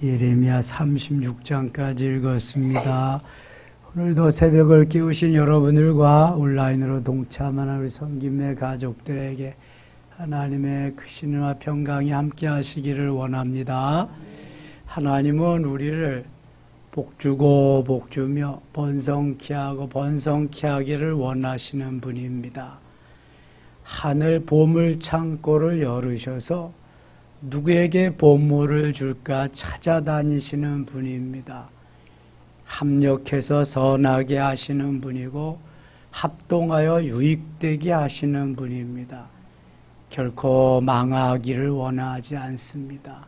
예레미야 36장까지 읽었습니다. 오늘도 새벽을 깨우신 여러분들과 온라인으로 동참하는 우리 성김내 가족들에게 하나님의 크신 은혜와 평강이 함께 하시기를 원합니다. 하나님은 우리를 복주고 복주며 번성케 하고 번성케 하기를 원하시는 분입니다. 하늘 보물 창고를 열으셔서 누구에게 보물을 줄까 찾아다니시는 분입니다. 합력해서 선하게 하시는 분이고 합동하여 유익되게 하시는 분입니다. 결코 망하기를 원하지 않습니다.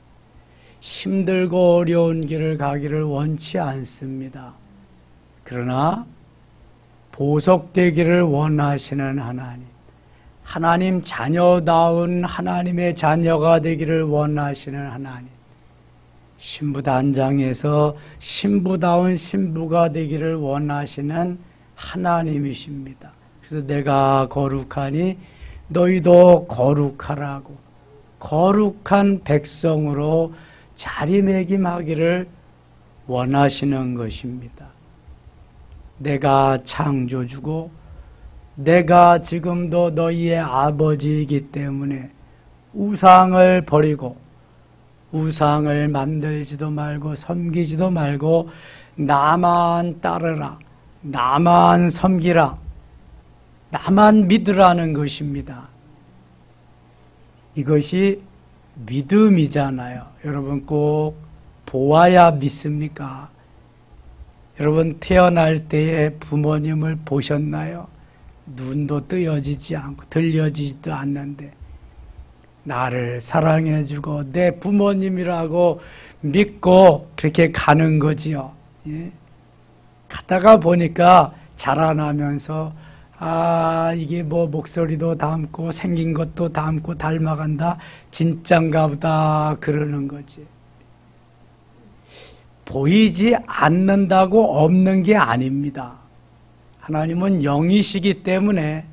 힘들고 어려운 길을 가기를 원치 않습니다. 그러나 보석되기를 원하시는 하나님, 하나님 자녀다운 하나님의 자녀가 되기를 원하시는 하나님, 신부단장에서 신부다운 신부가 되기를 원하시는 하나님이십니다. 그래서 내가 거룩하니 너희도 거룩하라고, 거룩한 백성으로 자리매김하기를 원하시는 것입니다. 내가 창조주고 내가 지금도 너희의 아버지이기 때문에 우상을 버리고 우상을 만들지도 말고 섬기지도 말고 나만 따르라, 나만 섬기라, 나만 믿으라는 것입니다. 이것이 믿음이잖아요. 여러분 꼭 보아야 믿습니까? 여러분 태어날 때에 부모님을 보셨나요? 눈도 뜨여지지 않고 들려지지도 않는데 나를 사랑해주고 내 부모님이라고 믿고 그렇게 가는 거지요. 예? 가다가 보니까 자라나면서 이게 뭐 목소리도 닮고 생긴 것도 닮고 닮아간다, 진짠가 보다 그러는 거지. 보이지 않는다고 없는 게 아닙니다. 하나님은 영이시기 때문에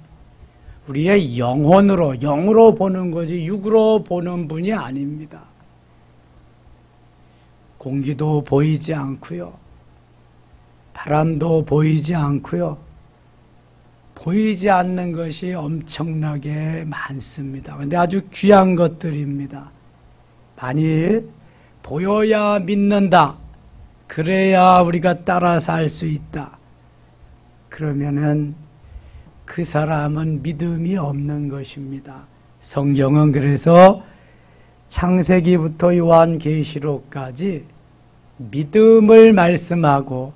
우리의 영으로 보는 거지 육으로 보는 분이 아닙니다. 공기도 보이지 않고요, 바람도 보이지 않고요, 보이지 않는 것이 엄청나게 많습니다. 그런데 아주 귀한 것들입니다. 만일 보여야 믿는다, 그래야 우리가 따라 살 수 있다, 그러면은 그 사람은 믿음이 없는 것입니다. 성경은 그래서 창세기부터 요한계시록까지 믿음을 말씀하고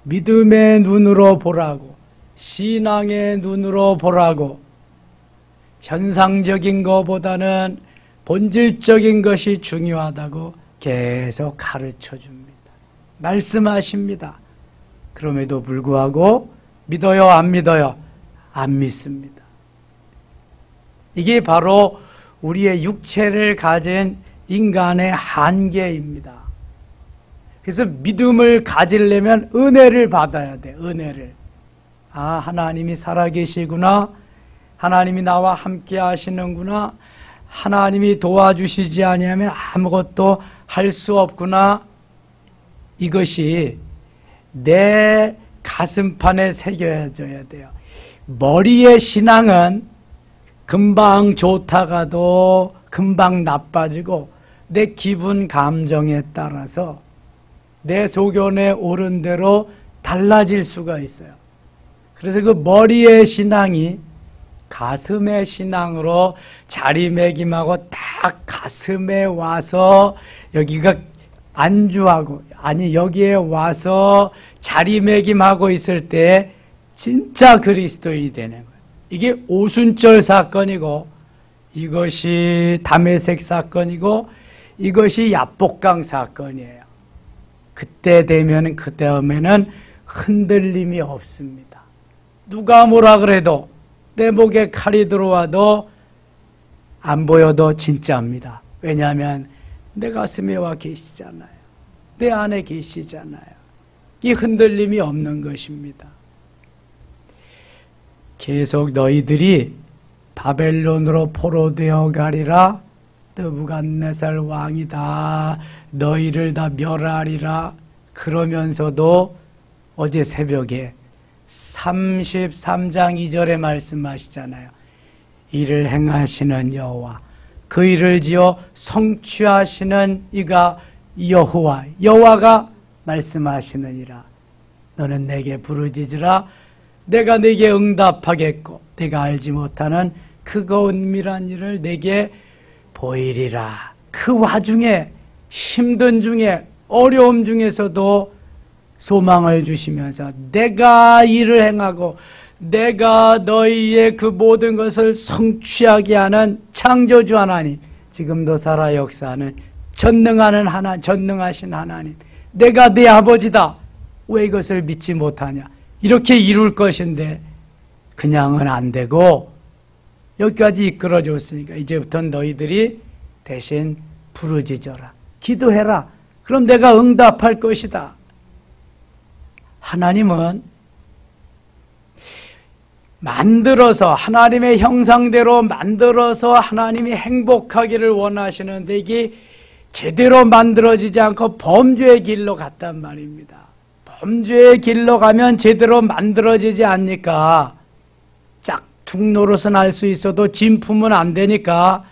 믿음의 눈으로 보라고, 신앙의 눈으로 보라고, 현상적인 것보다는 본질적인 것이 중요하다고 계속 가르쳐 줍니다. 말씀하십니다. 그럼에도 불구하고 믿어요, 안 믿어요? 안 믿습니다. 이게 바로 우리의 육체를 가진 인간의 한계입니다. 그래서 믿음을 가지려면 은혜를 받아야 돼, 은혜를. 하나님이 살아계시구나, 하나님이 나와 함께 하시는구나, 하나님이 도와주시지 아니하면 아무것도 할 수 없구나. 이것이 내 가슴판에 새겨져야 돼요. 머리의 신앙은 금방 좋다가도 금방 나빠지고 내 기분 감정에 따라서 내 소견에 오른 대로 달라질 수가 있어요. 그래서 그 머리의 신앙이 가슴의 신앙으로 자리매김하고 딱 가슴에 와서 여기가 안주하고, 아니 여기에 와서 자리매김하고 있을 때 진짜 그리스도인이 되는 거예요. 이게 오순절 사건이고, 이것이 다메섹 사건이고, 이것이 야복강 사건이에요. 그때 되면 그 다음에는 흔들림이 없습니다. 누가 뭐라 그래도, 내 목에 칼이 들어와도 안 보여도 진짜입니다. 왜냐하면 내 가슴에 와 계시잖아요. 내 안에 계시잖아요. 이 흔들림이 없는 것입니다. 계속 너희들이 바벨론으로 포로되어 가리라 느부갓네살 왕이 다 너희를 다 멸하리라. 그러면서도 어제 새벽에 33장 2절에 말씀하시잖아요. 이를 행하시는 여호와, 그 일을 지어 성취하시는 이가 여호와, 여호와가 말씀하시느니라. 너는 내게 부르짖으라. 내가 내게 응답하겠고 내가 알지 못하는 크고 은밀한 일을 내게 보이리라. 그 와중에 힘든 중에 어려움 중에서도 소망을 주시면서 내가 일을 행하고 내가 너희의 그 모든 것을 성취하게 하는 창조주 하나님, 지금도 살아 역사하는 전능하신 하나님, 내가 내 아버지다. 왜 이것을 믿지 못하냐? 이렇게 이룰 것인데 그냥은 안 되고 여기까지 이끌어줬으니까 이제부터 너희들이 대신 부르짖어라, 기도해라. 그럼 내가 응답할 것이다. 하나님은 만들어서 하나님의 형상대로 만들어서 하나님이 행복하기를 원하시는데 이게 제대로 만들어지지 않고 범죄의 길로 갔단 말입니다. 범죄의 길로 가면 제대로 만들어지지 않으니까 짝퉁 노릇은 할 수 있어도 진품은 안 되니까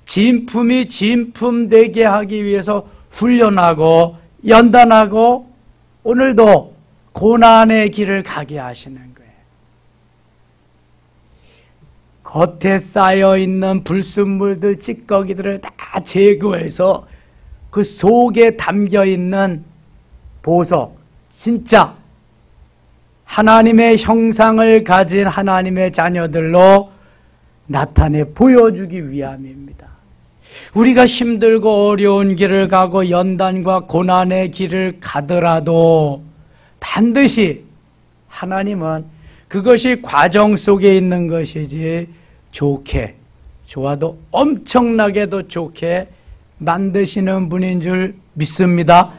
진품이 진품 되게 하기 위해서 훈련하고 연단하고 오늘도 고난의 길을 가게 하시는 거예요. 겉에 쌓여있는 불순물들, 찌꺼기들을 다 제거해서 그 속에 담겨있는 보석, 진짜 하나님의 형상을 가진 하나님의 자녀들로 나타내 보여주기 위함입니다. 우리가 힘들고 어려운 길을 가고 연단과 고난의 길을 가더라도 반드시 하나님은 그것이 과정 속에 있는 것이지 좋게, 좋아도 엄청나게도 좋게 만드시는 분인 줄 믿습니다.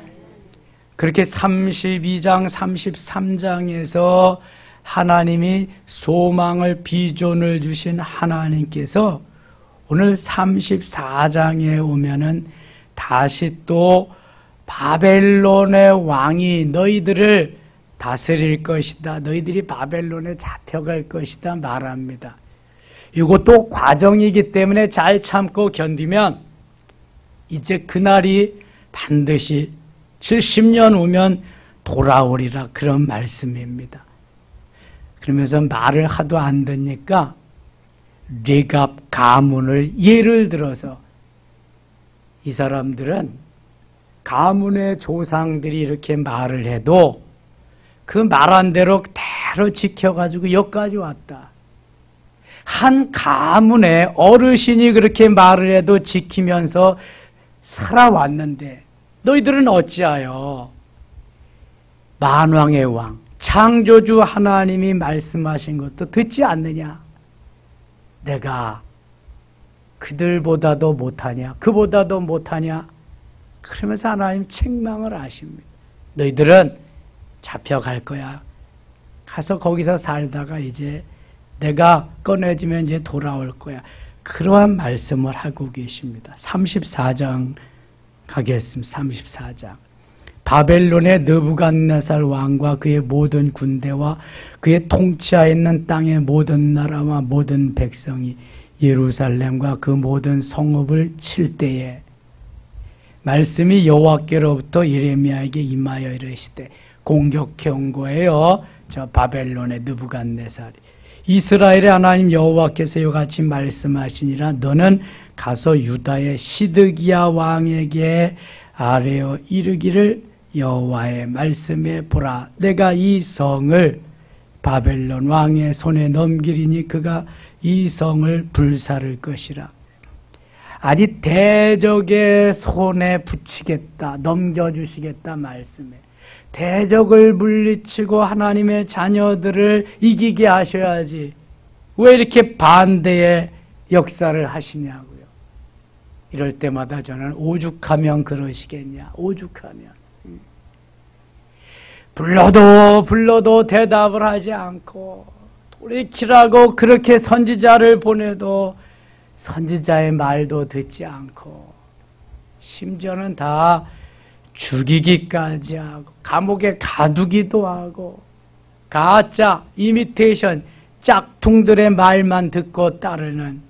그렇게 32장, 33장에서 하나님이 소망을, 비전을 주신 하나님께서 오늘 34장에 오면은 다시 또 바벨론의 왕이 너희들을 다스릴 것이다. 너희들이 바벨론에 잡혀갈 것이다 말합니다. 이것도 과정이기 때문에 잘 참고 견디면 이제 그날이 반드시 70년 후면 돌아오리라, 그런 말씀입니다. 그러면서 말을 하도 안 듣니까 레갑 가문을 예를 들어서 이 사람들은 가문의 조상들이 이렇게 말을 해도 그 말한 대로 그대로 지켜가지고 여기까지 왔다. 한 가문의 어르신이 그렇게 말을 해도 지키면서 살아왔는데 너희들은 어찌하여 만왕의 왕, 창조주 하나님이 말씀하신 것도 듣지 않느냐? 내가 그들보다도 못하냐? 그보다도 못하냐? 그러면서 하나님 책망을 하십니다. 너희들은 잡혀갈 거야. 가서 거기서 살다가 이제 내가 꺼내주면 이제 돌아올 거야. 그러한 말씀을 하고 계십니다. 34장 가겠습니다. 34장. 바벨론의 느부갓네살 왕과 그의 모든 군대와 그의 통치하에 있는 땅의 모든 나라와 모든 백성이 예루살렘과 그 모든 성읍을 칠 때에 말씀이 여호와께로부터 예레미야에게 임하여 이르시되, 공격해 온 거예요. 저 바벨론의 느부갓네살이. 이스라엘의 하나님 여호와께서 이같이 말씀하시니라. 너는 가서 유다의 시드기야 왕에게 아뢰어 이르기를, 여호와의 말씀에 보라, 내가 이 성을 바벨론 왕의 손에 넘기리니 그가 이 성을 불사를 것이라. 아니 대적의 손에 붙이겠다, 넘겨주시겠다 말씀에, 대적을 물리치고 하나님의 자녀들을 이기게 하셔야지 왜 이렇게 반대의 역사를 하시냐고요. 이럴 때마다 저는 오죽하면 그러시겠냐, 오죽하면. 불러도 대답을 하지 않고 돌이키라고 그렇게 선지자를 보내도 선지자의 말도 듣지 않고 심지어는 다 죽이기까지 하고 감옥에 가두기도 하고 가짜 이미테이션 짝퉁들의 말만 듣고 따르는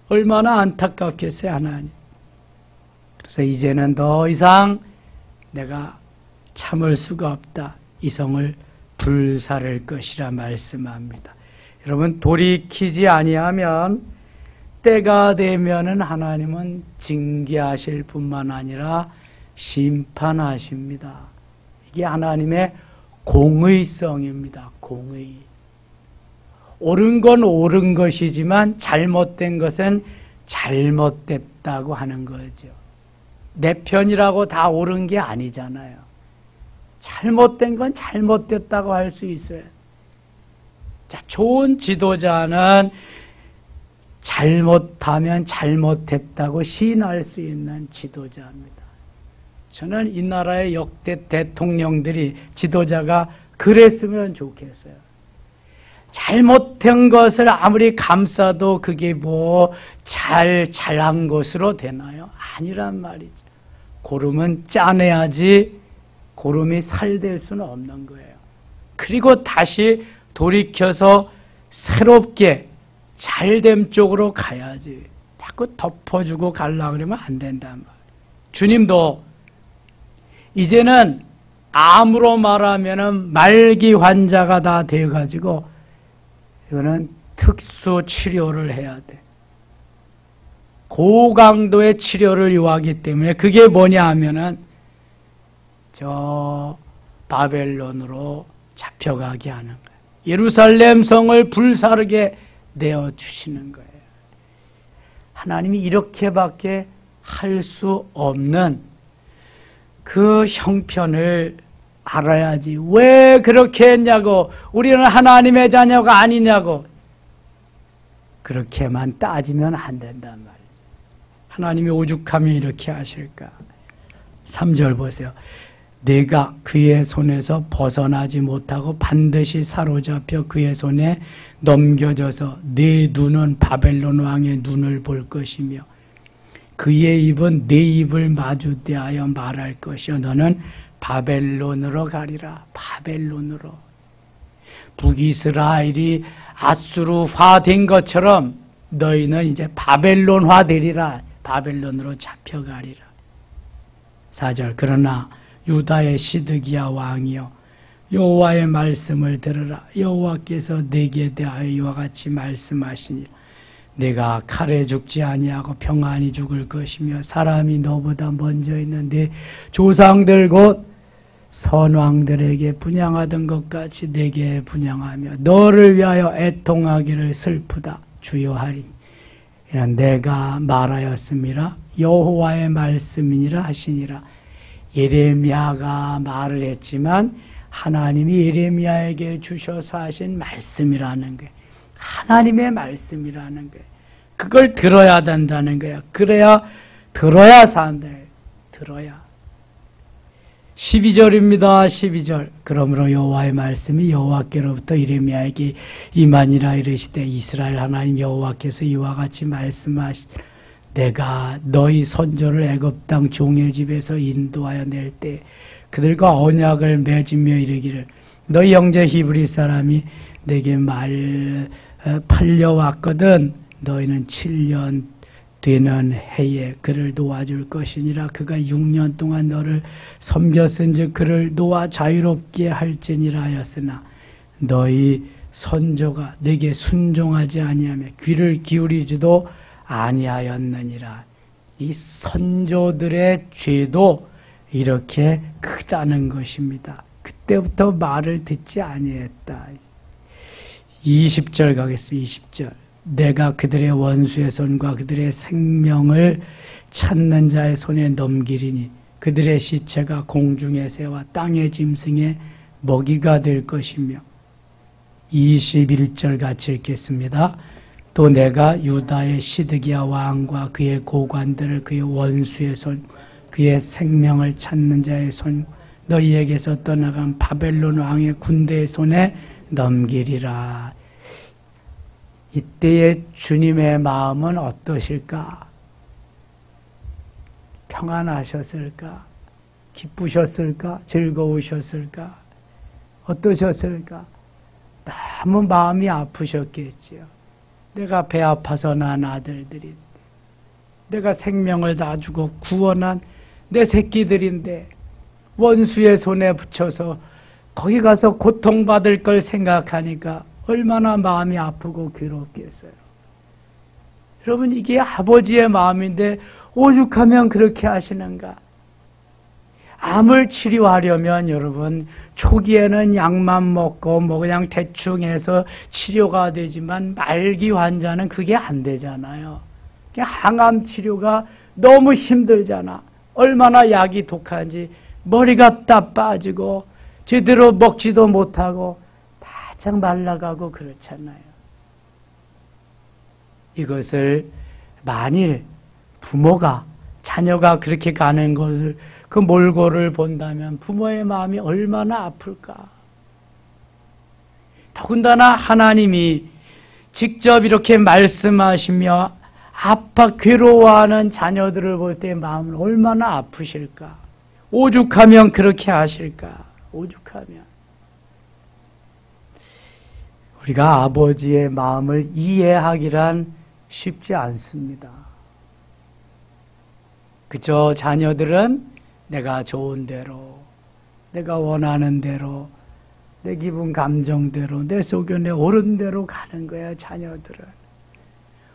얼마나 안타깝겠어요 하나님. 그래서 이제는 더 이상 내가 참을 수가 없다. 이성을 불사를 것이라 말씀합니다. 여러분 돌이키지 아니하면 때가 되면은 하나님은 징계하실 뿐만 아니라 심판하십니다. 이게 하나님의 공의성입니다. 공의. 옳은 건 옳은 것이지만 잘못된 것은 잘못됐다고 하는 거죠. 내 편이라고 다 옳은 게 아니잖아요. 잘못된 건 잘못됐다고 할 수 있어요. 자, 좋은 지도자는 잘못하면 잘못했다고 시인할 수 있는 지도자입니다. 저는 이 나라의 역대 대통령들이 지도자가 그랬으면 좋겠어요. 잘못된 것을 아무리 감싸도 그게 뭐 잘한 것으로 되나요? 아니란 말이죠. 고름은 짜내야지 고름이 살될 수는 없는 거예요. 그리고 다시 돌이켜서 새롭게 잘됨 쪽으로 가야지. 자꾸 덮어주고 가려고 그러면 안 된단 말이에요. 주님도 이제는 암으로 말하면은 말기 환자가 다 되어가지고 이거는 특수 치료를 해야 돼. 고강도의 치료를 요하기 때문에 그게 뭐냐 하면은 저 바벨론으로 잡혀가게 하는 거예요. 예루살렘 성을 불사르게 내어주시는 거예요. 하나님이 이렇게밖에 할 수 없는 그 형편을 알아야지. 왜 그렇게 했냐고, 우리는 하나님의 자녀가 아니냐고, 그렇게만 따지면 안 된단 말이에요. 하나님이 오죽하면 이렇게 하실까. 3절 보세요. 내가 그의 손에서 벗어나지 못하고 반드시 사로잡혀 그의 손에 넘겨져서 내 눈은 바벨론 왕의 눈을 볼 것이며 그의 입은 내 입을 마주대하여 말할 것이요 너는 바벨론으로 가리라. 바벨론으로. 북이스라엘이 아수르화 된 것처럼 너희는 이제 바벨론화 되리라. 바벨론으로 잡혀가리라. 4절 그러나 유다의 시드기야 왕이여 여호와의 말씀을 들으라. 여호와께서 내게 대하여 이와 같이 말씀하시니라. 내가 칼에 죽지 아니하고 평안히 죽을 것이며 사람이 너보다 먼저 있는 네 조상들 곧 선왕들에게 분향하던 것 같이 내게 분향하며 너를 위하여 애통하기를 슬프다 주여하리. 이는 내가 말하였음이라 여호와의 말씀이니라 하시니라. 예레미야가 말을 했지만 하나님이 예레미야에게 주셔서 하신 말씀이라는 거예요. 하나님의 말씀이라는 거예요. 그걸 들어야 된다는 거예요. 들어야 산다. 들어야. 12절입니다. 12절. 그러므로 여호와의 말씀이 여호와께로부터 예레미야에게 임하니라 이르시되 이스라엘 하나님 여호와께서 이와 같이 말씀하시 내가 너희 선조를 애굽 땅 종의 집에서 인도하여 낼 때 그들과 언약을 맺으며 이르기를 너희 형제 히브리 사람이 내게 팔려왔거든 너희는 7년 되는 해에 그를 놓아줄 것이니라. 그가 6년 동안 너를 섬겼은즉 그를 놓아 자유롭게 할지니라 하였으나 너희 선조가 내게 순종하지 아니하며 귀를 기울이지도 아니하였느니라. 이 선조들의 죄도 이렇게 크다는 것입니다. 그때부터 말을 듣지 아니했다. 20절 가겠습니다. 20절. 내가 그들의 원수의 손과 그들의 생명을 찾는 자의 손에 넘기리니 그들의 시체가 공중의 새와 땅의 짐승의 먹이가 될 것이며 21절 같이 읽겠습니다. 또 내가 유다의 시드기야 왕과 그의 고관들을 그의 원수의 손 그의 생명을 찾는 자의 손 너희에게서 떠나간 바벨론 왕의 군대의 손에 넘기리라. 이때의 주님의 마음은 어떠실까? 평안하셨을까? 기쁘셨을까? 즐거우셨을까? 어떠셨을까? 너무 마음이 아프셨겠지요. 내가 배 아파서 난 아들들인데, 내가 생명을 다 주고 구원한 내 새끼들인데 원수의 손에 붙여서 거기 가서 고통받을 걸 생각하니까 얼마나 마음이 아프고 괴롭겠어요. 여러분, 이게 아버지의 마음인데 오죽하면 그렇게 하시는가? 암을 치료하려면 여러분 초기에는 약만 먹고 뭐 그냥 대충 해서 치료가 되지만 말기 환자는 그게 안 되잖아요. 항암 치료가 너무 힘들잖아. 얼마나 약이 독한지 머리가 다 빠지고 제대로 먹지도 못하고 바짝 말라가고 그렇잖아요. 이것을 만일 부모가 자녀가 그렇게 가는 것을 그 몰골을 본다면 부모의 마음이 얼마나 아플까. 더군다나 하나님이 직접 이렇게 말씀하시며 아파 괴로워하는 자녀들을 볼 때 마음은 얼마나 아프실까. 오죽하면 그렇게 하실까. 오죽하면. 우리가 아버지의 마음을 이해하기란 쉽지 않습니다. 그저 자녀들은 내가 좋은 대로, 내가 원하는 대로, 내 기분 감정대로, 내 속에 오른 대로 가는 거야, 자녀들은.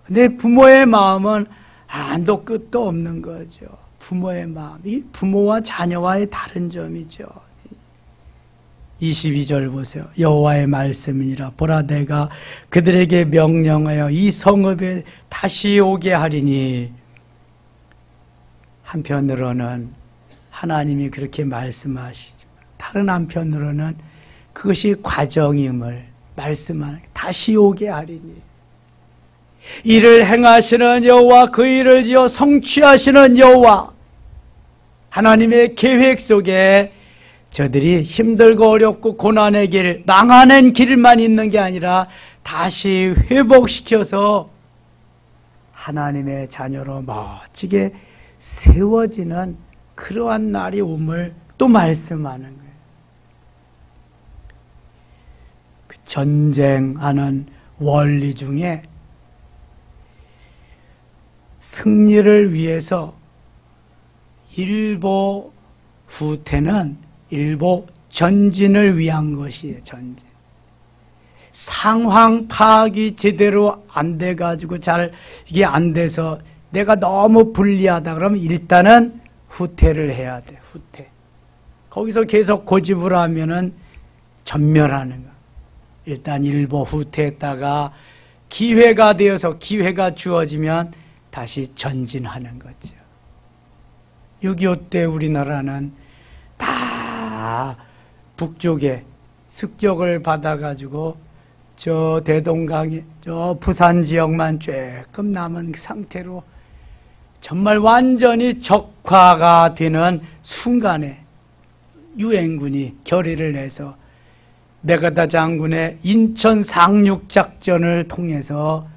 근데 부모의 마음은 한도 끝도 없는 거죠. 부모의 마음, 이 부모와 자녀와의 다른 점이죠. 22절 보세요. 여호와의 말씀이니라. 보라, 내가 그들에게 명령하여 이 성읍에 다시 오게 하리니. 한편으로는 하나님이 그렇게 말씀하시지만 다른 한편으로는 그것이 과정임을 말씀하는, 다시 오게 하리니. 이를 행하시는 여호와, 그 일을 지어 성취하시는 여호와. 하나님의 계획 속에 저들이 힘들고 어렵고 고난의 길, 망하는 길만 있는 게 아니라 다시 회복시켜서 하나님의 자녀로 멋지게 세워지는 그러한 날이 옴을 또 말씀하는 거예요. 그 전쟁하는 원리 중에 승리를 위해서 일보 후퇴는 일보 전진을 위한 것이에요. 전진. 상황 파악이 제대로 안 돼가지고 잘 이게 안 돼서 내가 너무 불리하다 그러면 일단은 후퇴를 해야 돼. 후퇴. 거기서 계속 고집을 하면은 전멸하는 거. 일단 일보 후퇴했다가 기회가 되어서 기회가 주어지면 다시 전진하는 거죠. 6.25 때 우리나라는 다 북쪽에 습격을 받아가지고 저 대동강에 저 부산 지역만 조금 남은 상태로 정말 완전히 적화가 되는 순간에 유엔군이 결의를 해서 메가다 장군의 인천 상륙작전을 통해서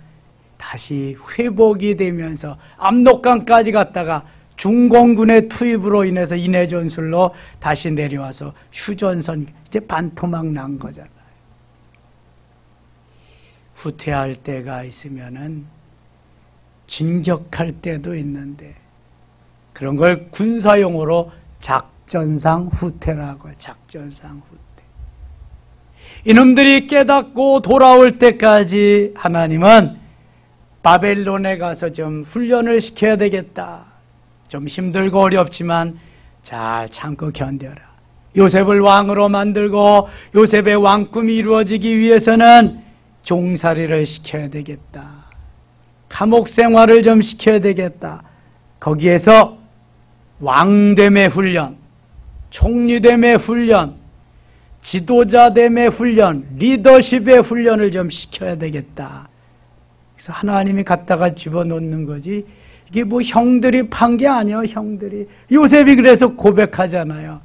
다시 회복이 되면서 압록강까지 갔다가 중공군의 투입으로 인해서 인해전술로 다시 내려와서 휴전선 이제 반토막 난 거잖아요. 후퇴할 때가 있으면은 진격할 때도 있는데 그런 걸 군사용어로 작전상 후퇴라고 해요. 작전상 후퇴. 이놈들이 깨닫고 돌아올 때까지 하나님은 바벨론에 가서 좀 훈련을 시켜야 되겠다. 좀 힘들고 어렵지만 잘 참고 견뎌라. 요셉을 왕으로 만들고 요셉의 왕꿈이 이루어지기 위해서는 종살이를 시켜야 되겠다. 감옥 생활을 좀 시켜야 되겠다. 거기에서 왕됨의 훈련, 총리됨의 훈련, 지도자됨의 훈련, 리더십의 훈련을 좀 시켜야 되겠다. 그래서 하나님이 갖다가 집어넣는 거지. 이게 뭐 형들이 판 게 아니에요. 형들이. 요셉이 그래서 고백하잖아요.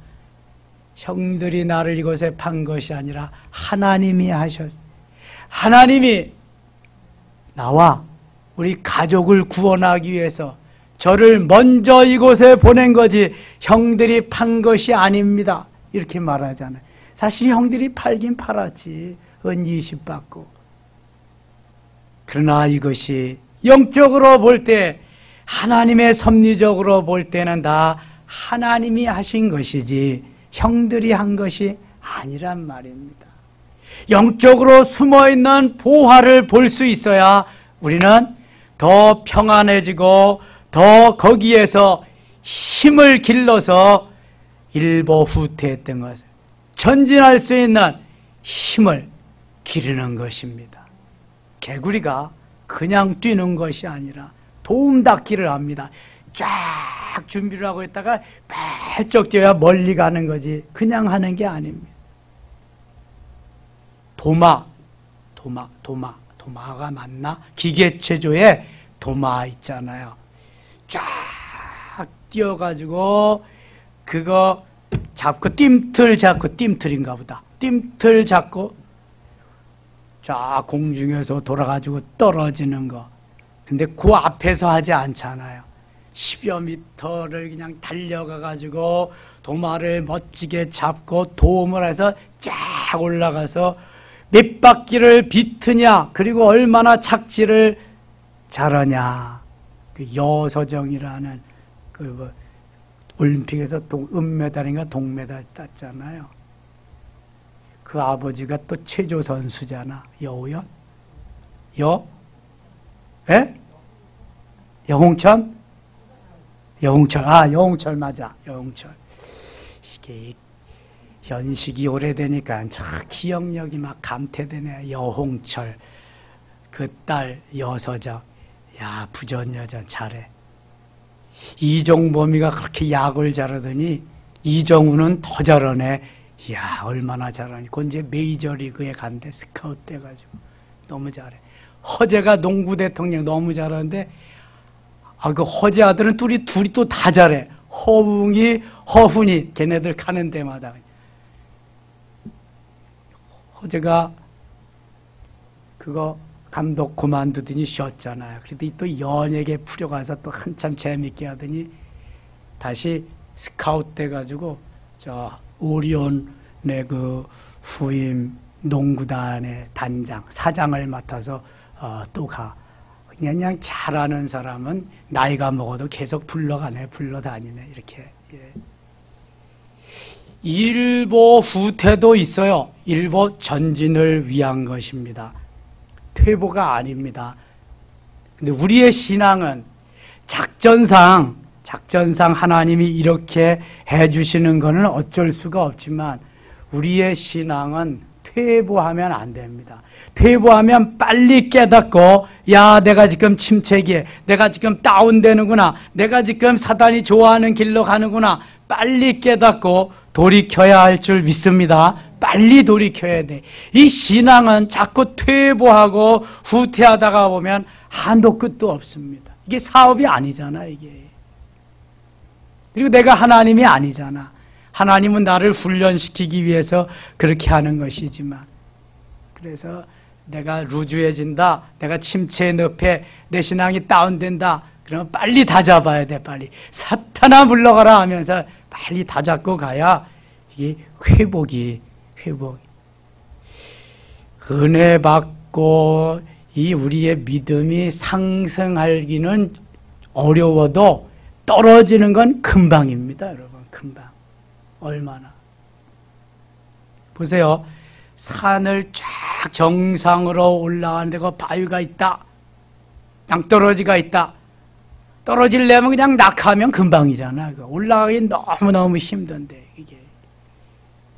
형들이 나를 이곳에 판 것이 아니라 하나님이 하셨어요. 하나님이 나와 우리 가족을 구원하기 위해서 저를 먼저 이곳에 보낸 거지 형들이 판 것이 아닙니다. 이렇게 말하잖아요. 사실 형들이 팔긴 팔았지. 은 20 받고. 그러나 이것이 영적으로 볼 때, 하나님의 섭리적으로 볼 때는 다 하나님이 하신 것이지 형들이 한 것이 아니란 말입니다. 영적으로 숨어있는 보화를 볼 수 있어야 우리는 더 평안해지고 더 거기에서 힘을 길러서 일보 후퇴했던 것을 전진할 수 있는 힘을 기르는 것입니다. 개구리가 그냥 뛰는 것이 아니라 도움닫기를 합니다. 쫙 준비를 하고 있다가 발쩍 뛰어야 멀리 가는 거지 그냥 하는 게 아닙니다. 도마가 맞나? 기계체조에 도마 있잖아요. 쫙 뛰어가지고 그거 잡고 뜀틀인가 보다. 뜀틀 잡고 쫙 공중에서 돌아가지고 떨어지는 거. 근데 그 앞에서 하지 않잖아요. 10여 미터를 그냥 달려가가지고 도마를 멋지게 잡고 도움을 해서 쫙 올라가서 몇 바퀴를 비트냐, 그리고 얼마나 착지를 잘하냐. 그 여서정이라는 올림픽에서 은메달인가 동메달 땄잖아요. 그 아버지가 또 체조 선수잖아. 여우연? 여홍천? 여홍철 맞아. 여홍철. 이게 연식이 오래되니까 기억력이 막 감퇴되네. 여홍철. 그 딸 여서정. 야, 부전여전 잘해. 이종범이가 그렇게 야구를 잘하더니 이정우는 더 잘하네. 이야, 얼마나 잘하니. 그건 이제 메이저리그에 간대. 스카우트 돼가지고. 너무 잘해. 허재가 농구 대통령 너무 잘하는데, 그 허재 아들은 둘이 또 다 잘해. 허웅이, 허훈이, 걔네들 가는 데마다. 허재가 그거 감독 그만두더니 쉬었잖아요. 그래도 또 연예계 풀려가서 또 한참 재밌게 하더니 다시 스카우트 돼가지고 오리온의 그 후임 농구단의 단장, 사장을 맡아서 또 가. 그냥 잘하는 사람은 나이가 먹어도 계속 불러다니네. 이렇게. 예. 일보 후퇴도 있어요. 일보 전진을 위한 것입니다. 퇴보가 아닙니다. 근데 우리의 신앙은 작전상 하나님이 이렇게 해주시는 것은 어쩔 수가 없지만 우리의 신앙은 퇴보하면 안 됩니다. 퇴보하면 빨리 깨닫고, 야, 내가 지금 침체기에, 내가 지금 다운되는구나, 내가 지금 사단이 좋아하는 길로 가는구나, 빨리 깨닫고 돌이켜야 할 줄 믿습니다. 빨리 돌이켜야 돼. 이 신앙은 자꾸 퇴보하고 후퇴하다가 보면 한도 끝도 없습니다. 이게 사업이 아니잖아, 이게. 그리고 내가 하나님이 아니잖아. 하나님은 나를 훈련시키기 위해서 그렇게 하는 것이지만, 그래서 내가 루즈해진다, 내가 침체에 늪에 내 신앙이 다운된다, 그러면 빨리 다 잡아야 돼. 빨리 사탄아 물러가라 하면서 빨리 다 잡고 가야 이게 회복이 은혜 받고 이 우리의 믿음이 상승하기는 어려워도 떨어지는 건 금방입니다. 여러분, 금방. 얼마나. 보세요. 산을 쫙 정상으로 올라가는데 그 바위가 있다, 낭떠러지가 있다. 떨어지려면 그냥 낙하하면 금방이잖아. 올라가기 너무너무 힘든데 이게.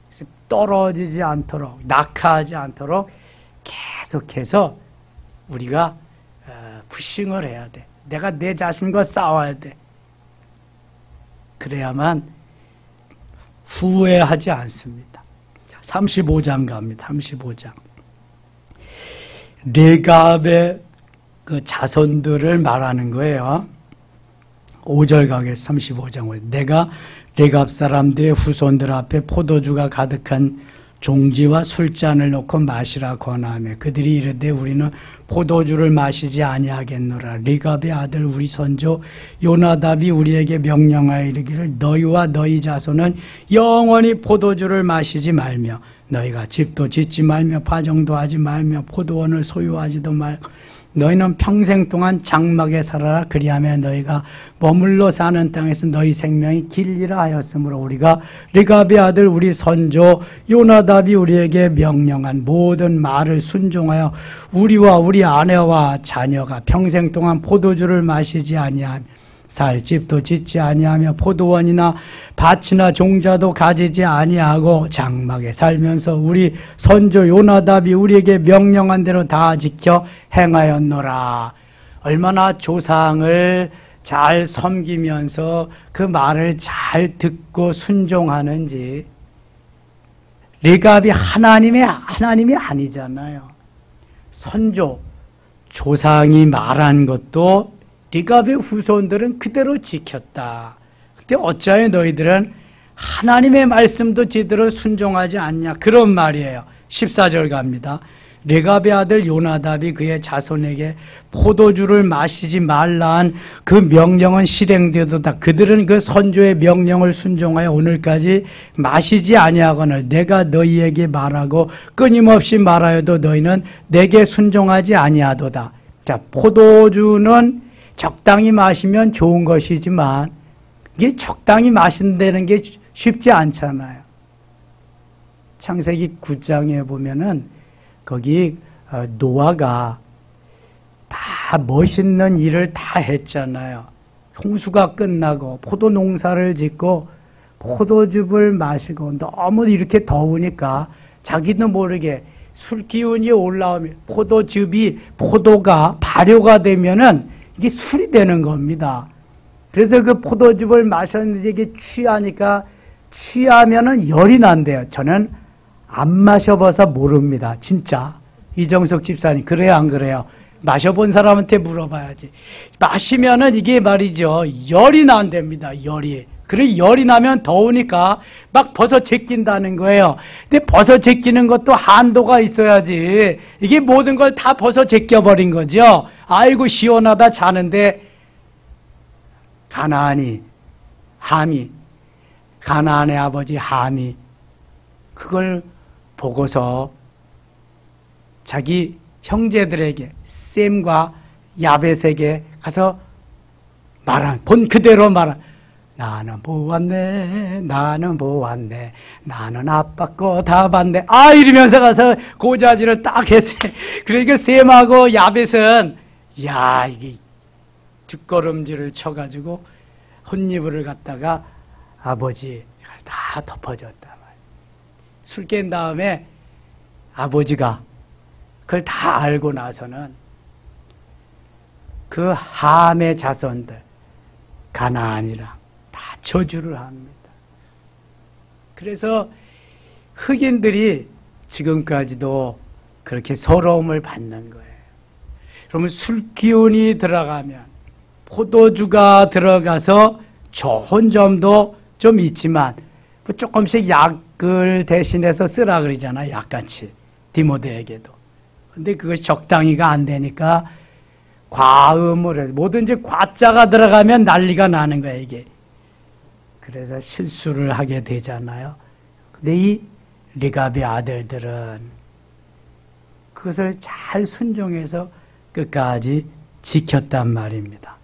그래서 떨어지지 않도록, 낙하하지 않도록 계속해서 우리가 푸싱을 해야 돼. 내가 내 자신과 싸워야 돼. 그래야만 후회하지 않습니다. 35장 갑니다. 35장. 레갑의 그 자손들을 말하는 거예요. 5절 가겠습니다. 35장. 내가 레갑 사람들의 후손들 앞에 포도주가 가득한 종지와 술잔을 놓고 마시라 권하며 그들이 이르되 우리는 포도주를 마시지 아니하겠노라. 리갑의 아들 우리 선조 요나답이 우리에게 명령하여 이르기를 너희와 너희 자손은 영원히 포도주를 마시지 말며 너희가 집도 짓지 말며 파종도 하지 말며 포도원을 소유하지도 말고 너희는 평생 동안 장막에 살아라. 그리하면 너희가 머물러 사는 땅에서 너희 생명이 길리라 하였으므로 우리가 리갑의 아들 우리 선조 요나답이 우리에게 명령한 모든 말을 순종하여 우리와 우리 아내와 자녀가 평생 동안 포도주를 마시지 아니하며 살 집도 짓지 아니하며 포도원이나 밭이나 종자도 가지지 아니하고 장막에 살면서 우리 선조 요나답이 우리에게 명령한 대로 다 지켜 행하였노라. 얼마나 조상을 잘 섬기면서 그 말을 잘 듣고 순종하는지. 리갑이 하나님이 아니잖아요. 선조, 조상이 말한 것도 리갑의 후손들은 그대로 지켰다. 근데 어찌하여 너희들은 하나님의 말씀도 제대로 순종하지 않냐. 그런 말이에요. 14절 갑니다. 리갑의 아들 요나답이 그의 자손에게 포도주를 마시지 말라한 그 명령은 실행되도다. 그들은 그 선조의 명령을 순종하여 오늘까지 마시지 아니하거늘 내가 너희에게 말하고 끊임없이 말하여도 너희는 내게 순종하지 아니하도다. 자, 포도주는 적당히 마시면 좋은 것이지만 이게 적당히 마신다는 게 쉽지 않잖아요. 창세기 9장에 보면은 거기 노아가 다 멋있는 일을 다 했잖아요. 홍수가 끝나고 포도 농사를 짓고 포도즙을 마시고 너무 이렇게 더우니까 자기도 모르게 술 기운이 올라오면 포도가 발효가 되면은 이게 술이 되는 겁니다. 그래서 그 포도즙을 마셨는데 이게 취하면은 열이 난대요. 저는 안 마셔봐서 모릅니다. 진짜. 이정석 집사님, 그래요, 안 그래요? 마셔본 사람한테 물어봐야지. 마시면은 이게 말이죠. 열이 난답니다. 열이. 그래, 열이 나면 더우니까 막 벗어 제낀다는 거예요. 근데 벗어 제끼는 것도 한도가 있어야지. 이게 모든 걸 다 벗어 제껴버린 거죠. 아이고, 시원하다 자는데, 가나안의 아버지 함이 그걸 보고서 자기 형제들에게, 셈과 야벳에게 가서 본 그대로 나는 보았네, 나는 아빠 거 다 봤네. 이러면서 가서 고자질을 딱 했어요. 그러니까 셈하고 야벳은, 이게 뒷걸음질을 쳐가지고 혼이불을 갖다가 아버지 다 덮어줬단 말이에요. 술 깬 다음에 아버지가 그걸 다 알고 나서는 그 함의 자손들, 가나안이랑 다 저주를 합니다. 그래서 흑인들이 지금까지도 그렇게 서러움을 받는 거예요. 그러면 술 기운이 들어가면 포도주가 들어가서 좋은 점도 좀 있지만 조금씩 약을 대신해서 쓰라 그러잖아요. 약같이 디모데에게도. 근데 그것이 적당히가 안 되니까 과음을 해서 뭐든지 과자가 들어가면 난리가 나는 거예요, 이게. 그래서 실수를 하게 되잖아요. 근데 이 리갑의 아들들은 그것을 잘 순종해서 끝까지 지켰단 말입니다.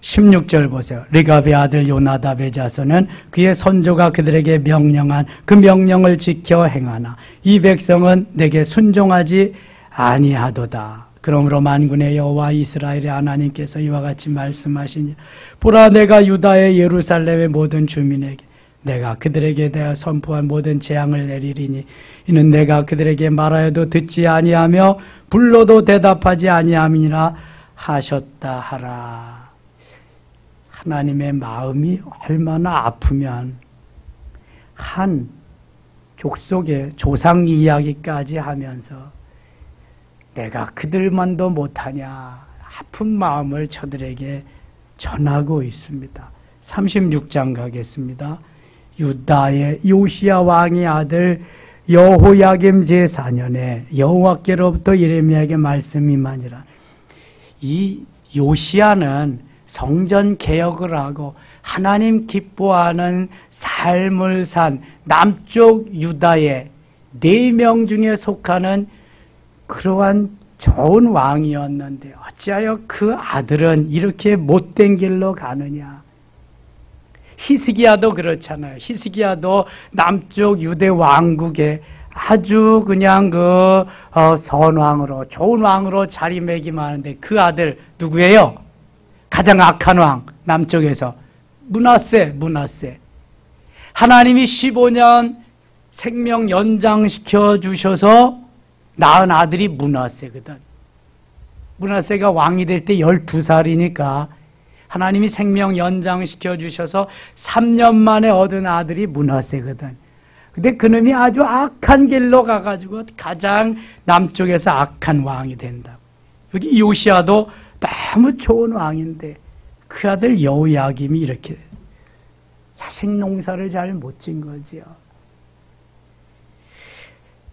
16절 보세요. 리갑의 아들 요나답의 자손은 그의 선조가 그들에게 명령한 그 명령을 지켜 행하나 이 백성은 내게 순종하지 아니하도다. 그러므로 만군의 여호와 이스라엘의 하나님께서 이와 같이 말씀하시니 보라, 내가 유다의 예루살렘의 모든 주민에게 내가 그들에게 대하여 선포한 모든 재앙을 내리리니 이는 내가 그들에게 말하여도 듣지 아니하며 불러도 대답하지 아니함이니라 하셨다 하라. 하나님의 마음이 얼마나 아프면 한 족속의 조상 이야기까지 하면서 내가 그들만도 못하냐 아픈 마음을 저들에게 전하고 있습니다. 36장 가겠습니다. 유다의 요시야 왕의 아들 여호야김 제4년에 여호와께로부터 예레미야에게 말씀이 임하니라. 이 요시야는 성전 개혁을 하고 하나님 기뻐하는 삶을 산 남쪽 유다의 4명 중에 속하는 그러한 좋은 왕이었는데 어찌하여 그 아들은 이렇게 못된 길로 가느냐. 히스기야도 그렇잖아요. 히스기야도 남쪽 유대 왕국에 아주 그냥 선왕으로 좋은 왕으로 자리매김하는데 그 아들 누구예요? 가장 악한 왕 남쪽에서 므낫세. 하나님이 15년 생명 연장시켜 주셔서 낳은 아들이 므낫세거든. 므낫세가 왕이 될 때 12살이니까 하나님이 생명 연장시켜 주셔서 3년 만에 얻은 아들이 므낫세거든. 근데 그놈이 아주 악한 길로 가가지고 가장 남쪽에서 악한 왕이 된다고. 여기 요시야도 너무 좋은 왕인데 그 아들 여호야김이 이렇게 자식 농사를 잘 못 진 거지요.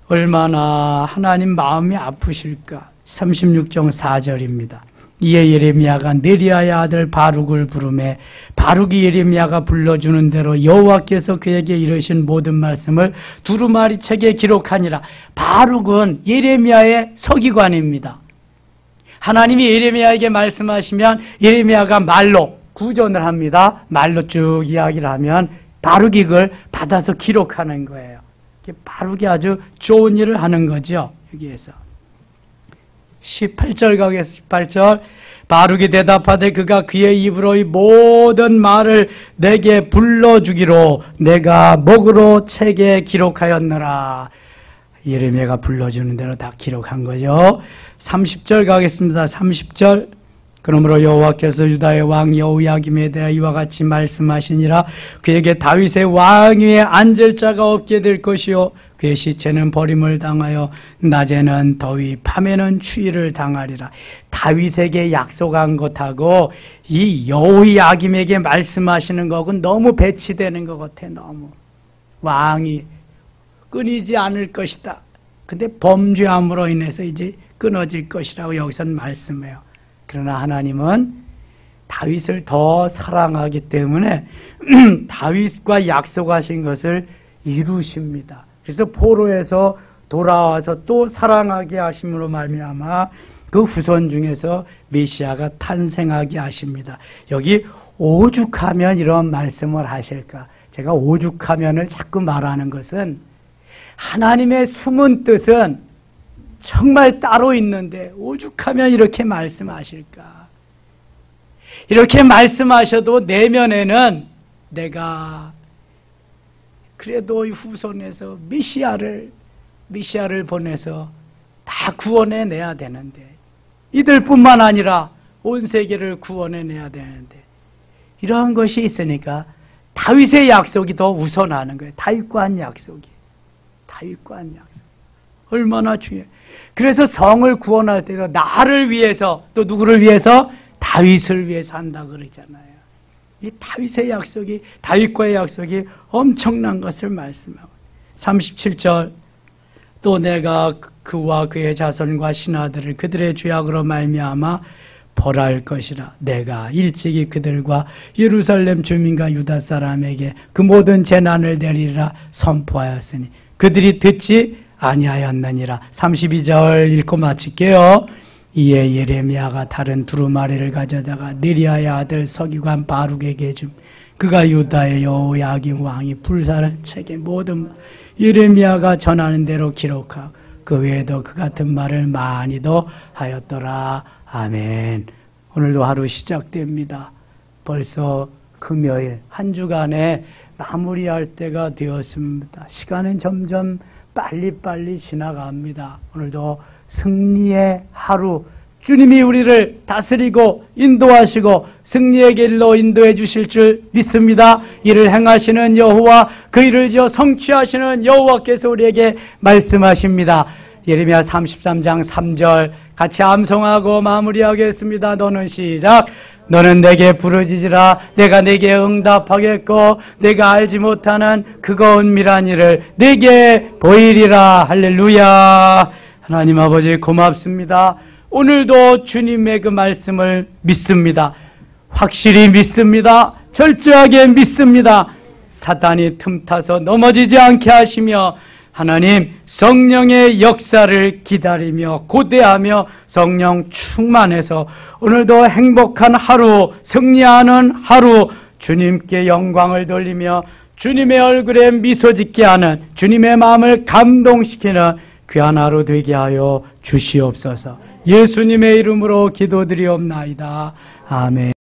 얼마나 하나님 마음이 아프실까. 36장 4절입니다. 이에 예레미야가 네리야의 아들 바룩을 부르매 바룩이 예레미야가 불러주는 대로 여호와께서 그에게 이르신 모든 말씀을 두루마리 책에 기록하니라. 바룩은 예레미야의 서기관입니다. 하나님이 예레미야에게 말씀하시면 예레미야가 말로 구전을 합니다. 말로 쭉 이야기를 하면 바룩이 그걸 받아서 기록하는 거예요. 바룩이 아주 좋은 일을 하는 거죠. 여기에서 18절 가겠습니다. 18절 바룩이 대답하되 그가 그의 입으로 이 모든 말을 내게 불러주기로 내가 목으로 책에 기록하였노라. 예레미야가 불러주는 대로 다 기록한 거죠. 30절 가겠습니다. 30절 그러므로 여호와께서 유다의 왕 여호야김에 대하여 이와 같이 말씀하시니라. 그에게 다윗의 왕위에 앉을 자가 없게 될 것이요 그의 시체는 버림을 당하여 낮에는 더위 밤에는 추위를 당하리라. 다윗에게 약속한 것하고 이 여호야김에게 말씀하시는 것은 너무 배치되는 것 같아. 너무 왕이 끊이지 않을 것이다. 근데 범죄함으로 인해서 이제 끊어질 것이라고 여기서는 말씀해요. 그러나 하나님은 다윗을 더 사랑하기 때문에 다윗과 약속하신 것을 이루십니다. 그래서 포로에서 돌아와서 또 사랑하게 하심으로 말미암아 그 후손 중에서 메시아가 탄생하게 하십니다. 여기 오죽하면 이런 말씀을 하실까? 제가 오죽하면을 자꾸 말하는 것은 하나님의 숨은 뜻은 정말 따로 있는데 오죽하면 이렇게 말씀하실까? 이렇게 말씀하셔도 내면에는 내가 그래도 이 후손에서 메시아를 보내서 다 구원해내야 되는데 이들뿐만 아니라 온 세계를 구원해내야 되는데 이러한 것이 있으니까 다윗의 약속이 더 우선하는 거예요. 다윗과 한 약속이. 얼마나 중요해요. 그래서 성을 구원할 때도 나를 위해서 또 누구를 위해서? 다윗을 위해서 한다 그러잖아요. 이 다윗의 약속이 다윗과의 약속이 엄청난 것을 말씀하고 37절 또 내가 그와 그의 자손과 신하들을 그들의 죄악으로 말미암아 벌할 것이라. 내가 일찍이 그들과 예루살렘 주민과 유다 사람에게 그 모든 재난을 내리라 선포하였으니 그들이 듣지 아니하였느니라. 32절 읽고 마칠게요. 이에 예레미야가 다른 두루마리를 가져다가 네리야의 아들 서기관 바룩에게 줌. 그가 유다의 여호야김 왕이 불사른 책에 모든 예레미야가 전하는 대로 기록하고 그 외에도 그 같은 말을 많이 더 하였더라. 아멘. 오늘도 하루 시작됩니다. 벌써 금요일 한 주간에 마무리할 때가 되었습니다. 시간은 점점 빨리빨리 지나갑니다. 오늘도 승리의 하루, 주님이 우리를 다스리고 인도하시고 승리의 길로 인도해 주실 줄 믿습니다. 이를 행하시는 여호와, 그 일을 지어 성취하시는 여호와께서 우리에게 말씀하십니다. 예레미야 33장 3절 같이 암송하고 마무리하겠습니다. 너는 시작. 너는 내게 부르짖으라. 내가 내게 응답하겠고 내가 알지 못하는 그거 은밀한 일을 내게 보이리라. 할렐루야. 하나님 아버지 고맙습니다. 오늘도 주님의 그 말씀을 믿습니다. 확실히 믿습니다. 철저하게 믿습니다. 사탄이 틈타서 넘어지지 않게 하시며 하나님 성령의 역사를 기다리며 고대하며 성령 충만해서 오늘도 행복한 하루, 승리하는 하루, 주님께 영광을 돌리며 주님의 얼굴에 미소 짓게 하는, 주님의 마음을 감동시키는 귀한 하루 되게 하여 주시옵소서. 예수님의 이름으로 기도드리옵나이다. 아멘.